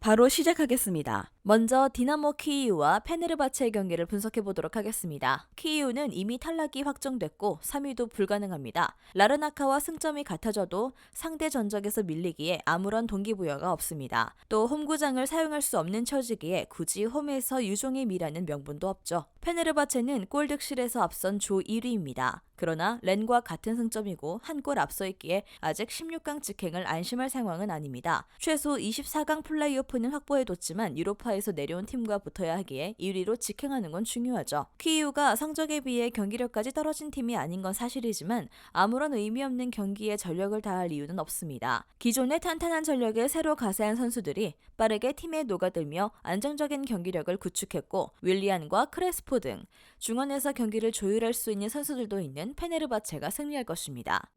바로 시작하겠습니다. 먼저 디나모 키이우와 페네르바체의 경기를 분석해 보도록 하겠습니다. 키이우는 이미 탈락이 확정됐고 3위도 불가능합니다. 라르나카와 승점이 같아져도 상대 전적에서 밀리기에 아무런 동기부여가 없습니다. 또 홈구장을 사용할 수 없는 처지기에 굳이 홈에서 유종의 미라는 명분도 없죠. 페네르바체는 골 득실에서 앞선 조 1위입니다. 그러나 렌과 같은 승점이고 한 골 앞서 있기에 아직 16강 직행을 안심할 상황은 아닙니다. 최소 24강 플레이오프는 확보해뒀지만 유로파에서 내려온 팀과 붙어야 하기에 1위로 직행하는 건 중요하죠. 키이우가 성적에 비해 경기력까지 떨어진 팀이 아닌 건 사실이지만 아무런 의미 없는 경기에 전력을 다할 이유는 없습니다. 기존의 탄탄한 전력에 새로 가세한 선수들이 빠르게 팀에 녹아들며 안정적인 경기력을 구축했고 윌리안과 크레스포 등 중원에서 경기를 조율할 수 있는 선수들도 있는 페네르바체가 승리할 것입니다.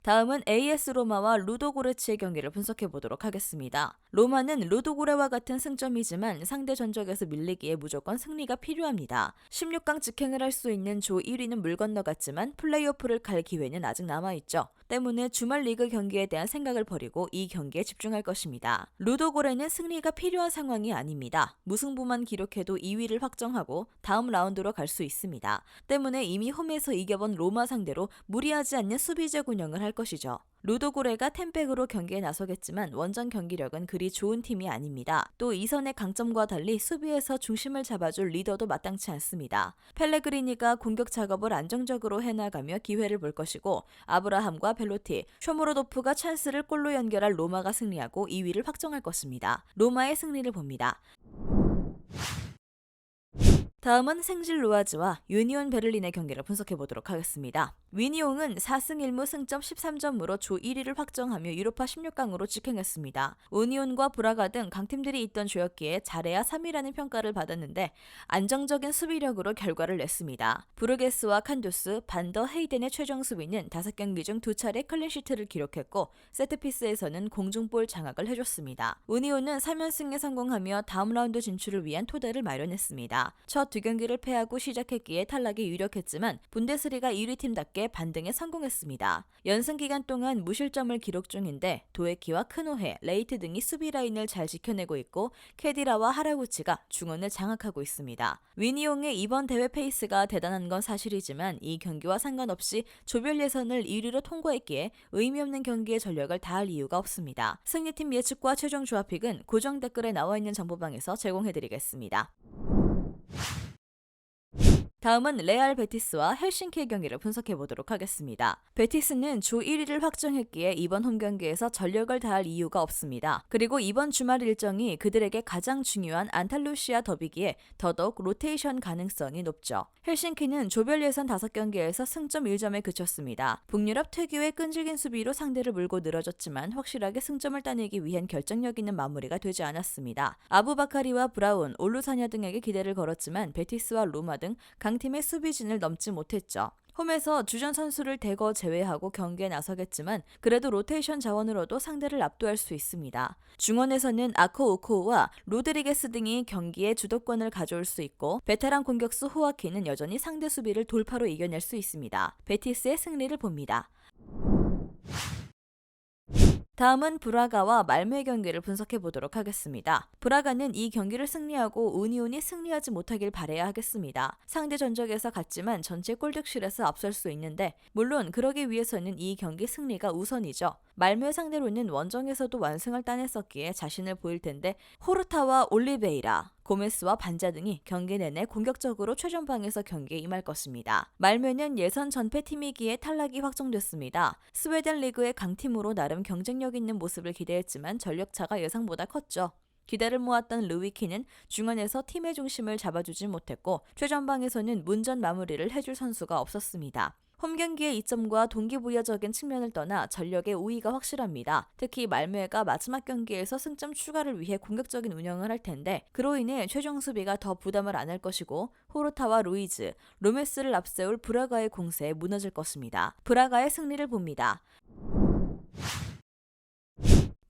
다음은 AS 로마와 루도고레츠의 경기를 분석해 보도록 하겠습니다. 로마는 루도고레와 같은 승점이지만 상대 전적에서 밀리기에 무조건 승리가 필요합니다. 16강 직행을 할 수 있는 조 1위는 물 건너갔지만 플레이오프를 갈 기회는 아직 남아있죠. 때문에 주말 리그 경기에 대한 생각을 버리고 이 경기에 집중할 것입니다. 루도고레는 승리가 필요한 상황이 아닙니다. 무승부만 기록해도 2위를 확정하고 다음 라운드로 갈 수 있습니다. 때문에 이미 홈에서 이겨본 로마 상대로 무리하지 않는 수비적 운영을 할 것이죠. 루도고레가 템백으로 경기에 나서겠지만 원정 경기력은 그리 좋은 팀이 아닙니다. 또 이선의 강점과 달리 수비에서 중심을 잡아줄 리더도 마땅치 않습니다. 펠레그리니가 공격 작업을 안정적으로 해나가며 기회를 볼 것이고 아브라함과 벨로티, 쇼모로도프가 찬스를 골로 연결할 로마가 승리하고 2위를 확정할 것입니다. 로마의 승리를 봅니다. 다음은 생질 루아즈와 유니온 베를린의 경기를 분석해 보도록 하겠습니다. 위니옹은 4승 1무 승점 13점으로 조 1위를 확정하며 유로파 16강으로 직행했습니다. 우니온과 브라가 등 강팀들이 있던 조였기에 잘해야 3위라는 평가를 받았는데 안정적인 수비력으로 결과를 냈습니다. 부르게스와 칸두스, 반더 헤이덴의 최종 수비는 5경기 중 2차례 클린시트를 기록했고 세트피스에서는 공중볼 장악을 해줬습니다. 우니온은 3연승에 성공하며 다음 라운드 진출을 위한 토대를 마련했습니다. 첫 2경기를 패하고 시작했기에 탈락이 유력했지만 분데스리가 1위 팀답게 반등에 성공했습니다. 연승 기간 동안 무실점을 기록 중인데 도에키와 크노헤, 레이트 등이 수비 라인을 잘 지켜내고 있고 케디라와 하라구치가 중원을 장악하고 있습니다. 위니옹의 이번 대회 페이스가 대단한 건 사실이지만 이 경기와 상관없이 조별 예선을 1위로 통과했기에 의미 없는 경기에 전력을 다할 이유가 없습니다. 승리팀 예측과 최종 조합픽은 고정 댓글에 나와 있는 정보방에서 제공해드리겠습니다. 다음은 레알 베티스와 헬싱키의 경기를 분석해 보도록 하겠습니다. 베티스는 조 1위를 확정했기에 이번 홈경기에서 전력을 다할 이유가 없습니다. 그리고 이번 주말 일정이 그들에게 가장 중요한 안탈루시아 더비기에 더더욱 로테이션 가능성이 높죠. 헬싱키는 조별 예선 5경기에서 승점 1점에 그쳤습니다. 북유럽 특유의 끈질긴 수비로 상대를 물고 늘어졌지만 확실하게 승점을 따내기 위한 결정력 있는 마무리가 되지 않았습니다. 아부바카리와 브라운, 올루사냐 등에게 기대를 걸었지만 베티스와 로마 등 강팀의 수비진을 넘지 못했죠. 홈에서 주전 선수를 대거 제외하고 경기에 나서겠지만 그래도 로테이션 자원으로도 상대를 압도할 수 있습니다. 중원에서는 아코 우코우와 로드리게스 등이 경기의 주도권을 가져올 수 있고 베테랑 공격수 호아킨은 여전히 상대 수비를 돌파로 이겨낼 수 있습니다. 베티스의 승리를 봅니다. 다음은 브라가와 말메 경기를 분석해 보도록 하겠습니다. 브라가는 이 경기를 승리하고 우니온이 승리하지 못하길 바라야 하겠습니다. 상대 전적에서 같지만 전체 골득실에서 앞설 수 있는데 물론 그러기 위해서는 이 경기 승리가 우선이죠. 말메 상대로는 원정에서도 완승을 따냈었기에 자신을 보일 텐데 호르타와 올리베이라, 고메스와 반자 등이 경기 내내 공격적으로 최전방에서 경기에 임할 것입니다. 말메는 예선 전패팀이기에 탈락이 확정됐습니다. 스웨덴 리그의 강팀으로 나름 경쟁력 있는 모습을 기대했지만 전력차가 예상보다 컸죠. 기대를 모았던 루이키는 중원에서 팀의 중심을 잡아주지 못했고 최전방에서는 문전 마무리를 해줄 선수가 없었습니다. 홈경기의 이점과 동기부여적인 측면을 떠나 전력의 우위가 확실합니다. 특히 말메가 마지막 경기에서 승점 추가를 위해 공격적인 운영을 할 텐데 그로 인해 최종 수비가 더 부담을 안 할 것이고 호르타와 루이즈, 로메스를 앞세울 브라가의 공세에 무너질 것입니다. 브라가의 승리를 봅니다.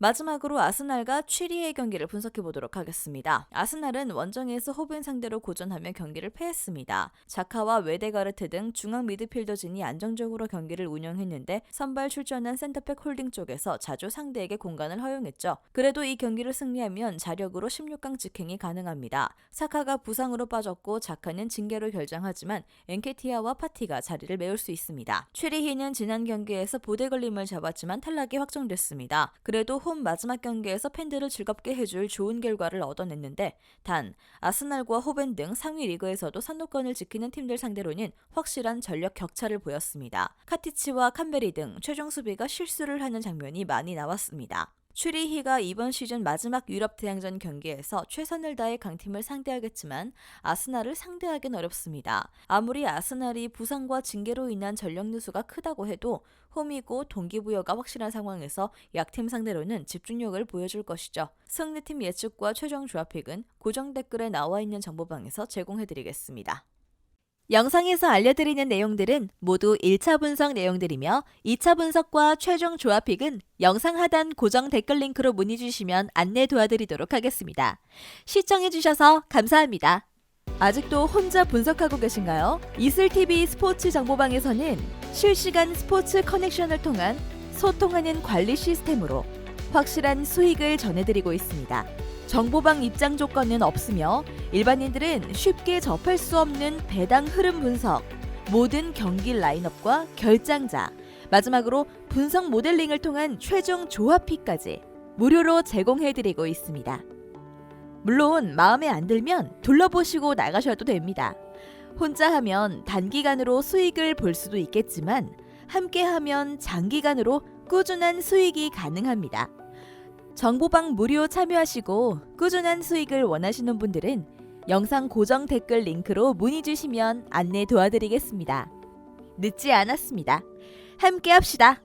마지막으로 아스날과 취리히의 경기를 분석해 보도록 하겠습니다. 아스날은 원정에서 호벤 상대로 고전하며 경기를 패했습니다. 자카와 웨데가르트 등 중앙 미드필더진이 안정적으로 경기를 운영했는데 선발 출전한 센터백 홀딩 쪽에서 자주 상대에게 공간을 허용했죠. 그래도 이 경기를 승리하면 자력으로 16강 직행이 가능합니다. 사카가 부상으로 빠졌고 자카는 징계로 결장하지만 엔케티아와 파티가 자리를 메울 수 있습니다. 취리히는 지난 경기에서 보대 걸림을 잡았지만 탈락이 확정됐습니다. 그래도 홈 마지막 경기에서 팬들을 즐겁게 해줄 좋은 결과를 얻어냈는데 단 아스날과 호벤 등 상위 리그에서도 선두권을 지키는 팀들 상대로는 확실한 전력 격차를 보였습니다. 카티치와 캄베리 등 최종 수비가 실수를 하는 장면이 많이 나왔습니다. 취리히가 이번 시즌 마지막 유럽 대항전 경기에서 최선을 다해 강팀을 상대하겠지만 아스날을 상대하기는 어렵습니다. 아무리 아스날이 부상과 징계로 인한 전력 누수가 크다고 해도 홈이고 동기부여가 확실한 상황에서 약팀 상대로는 집중력을 보여줄 것이죠. 승리팀 예측과 최종 조합픽은 고정 댓글에 나와 있는 정보방에서 제공해드리겠습니다. 영상에서 알려드리는 내용들은 모두 1차 분석 내용들이며 2차 분석과 최종 조합픽은 영상 하단 고정 댓글 링크로 문의 주시면 안내 도와드리도록 하겠습니다. 시청해주셔서 감사합니다. 아직도 혼자 분석하고 계신가요? 이슬TV 스포츠 정보방에서는 실시간 스포츠 커넥션을 통한 소통하는 관리 시스템으로 확실한 수익을 전해드리고 있습니다. 정보방 입장 조건은 없으며 일반인들은 쉽게 접할 수 없는 배당 흐름 분석, 모든 경기 라인업과 결장자, 마지막으로 분석 모델링을 통한 최종 조합픽까지 무료로 제공해드리고 있습니다. 물론 마음에 안 들면 둘러보시고 나가셔도 됩니다. 혼자 하면 단기간으로 수익을 볼 수도 있겠지만 함께하면 장기간으로 꾸준한 수익이 가능합니다. 정보방 무료 참여하시고 꾸준한 수익을 원하시는 분들은 영상 고정 댓글 링크로 문의 주시면 안내 도와드리겠습니다. 늦지 않았습니다. 함께 합시다.